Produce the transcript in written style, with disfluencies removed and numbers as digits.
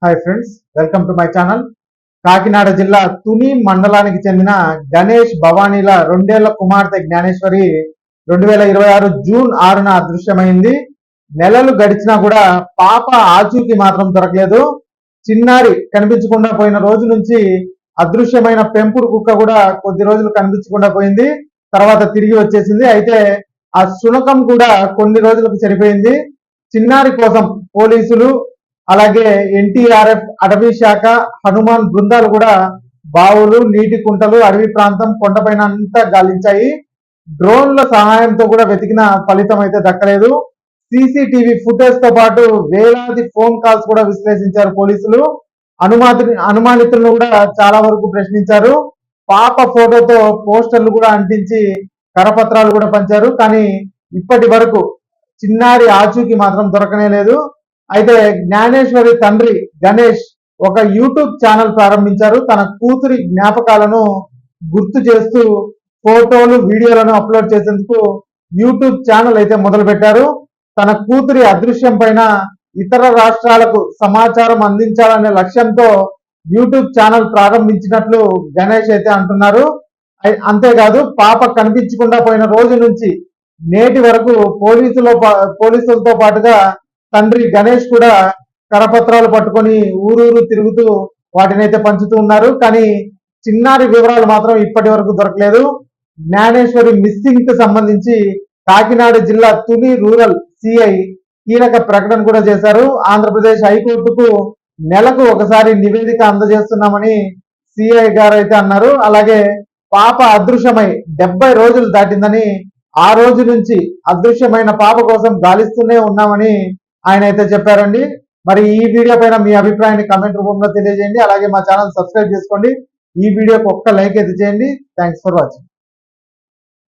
Hi friends, welcome to my channel. Kakinada జిల్లా తుని మండలానికి చెందిన గణేష్ భవానీల 2 ఏళ్ల కుమార్తె జ్ఞానేశ్వరి 2026 జూన్ 6న అదృశ్యమైంది. నెలలు గడిచినా కూడా పాప ఆచూకీ మాత్రం దొరకలేదు. చిన్నారి కనిపించకుండా పోయిన రోజు నుంచి అదృశ్యమైన పెంపుడు కుక్క కూడా కొద్ది రోజులు కనిపించకుండా పోయింది. తర్వాత తిరిగి వచ్చేసింది. అయితే ఆ శునకం కూడా కొన్ని రోజులకు చనిపోయింది. చిన్నారి కోసం పోలీసులు, అలాగే ఎన్టీఆర్ఎఫ్, అటవీ శాఖ, హనుమాన్ బృందాలు కూడా బావులు, నీటి కుంటలు, అడవి ప్రాంతం, కొండపైన అంతా గాలించాయి. డ్రోన్ల సహాయంతో కూడా వెతికిన ఫలితం అయితే దక్కలేదు. సీసీటీవీ ఫుటేజ్ తో పాటు వేలాది ఫోన్ కాల్స్ కూడా విశ్లేషించారు పోలీసులు. అనుమానితులను కూడా చాలా వరకు ప్రశ్నించారు. పాప ఫోటోతో పోస్టర్లు కూడా అంటించి కరపత్రాలు కూడా పంచారు. కానీ ఇప్పటి వరకు చిన్నారి ఆచూకీ మాత్రం దొరకనే లేదు. అయితే జ్ఞానేశ్వరి తండ్రి గణేష్ ఒక యూట్యూబ్ ఛానల్ ప్రారంభించారు. తన కూతురి జ్ఞాపకాలను గుర్తు చేస్తూ ఫోటోలు, వీడియోలను అప్లోడ్ చేసేందుకు యూట్యూబ్ ఛానల్ అయితే మొదలు పెట్టారు. తన కూతురి అదృశ్యం పైన ఇతర రాష్ట్రాలకు సమాచారం అందించాలనే లక్ష్యంతో యూట్యూబ్ ఛానల్ ప్రారంభించినట్లు గణేష్ అయితే అంటున్నారు. అంతేకాదు, పాప కనిపించకుండా పోయిన రోజు నుంచి నేటి వరకు పోలీసులతో పాటుగా తండ్రి గణేష్ కూడా కరపత్రాలు పట్టుకొని ఊరూరు తిరుగుతూ వాటినైతే పంచుతూ ఉన్నారు. కానీ చిన్నారి వివరాలు మాత్రం ఇప్పటి వరకు దొరకలేదు. జ్ఞానేశ్వరి మిస్సింగ్ కు సంబంధించి కాకినాడ జిల్లా తుని రూరల్ సిఐ కీలక ప్రకటన కూడా చేశారు. ఆంధ్రప్రదేశ్ హైకోర్టుకు నెలకు ఒకసారి నివేదిక అందజేస్తున్నామని సిఐ గారు అయితే అన్నారు. అలాగే పాప అదృశ్యమై 70 రోజులు దాటిందని, ఆ రోజు నుంచి అదృశ్యమైన పాప కోసం గాలిస్తూనే ఉన్నామని ఆయన అయితే చెప్పారండి. మరి ఈ వీడియో పైన మీ అభిప్రాయాన్ని కామెంట్ రూపంలో తెలియజేయండి. అలాగే మా ఛానల్ సబ్స్క్రైబ్ చేసుకోండి. ఈ వీడియోకి ఒక్క లైక్ అయితే చేయండి. Thanks for watching.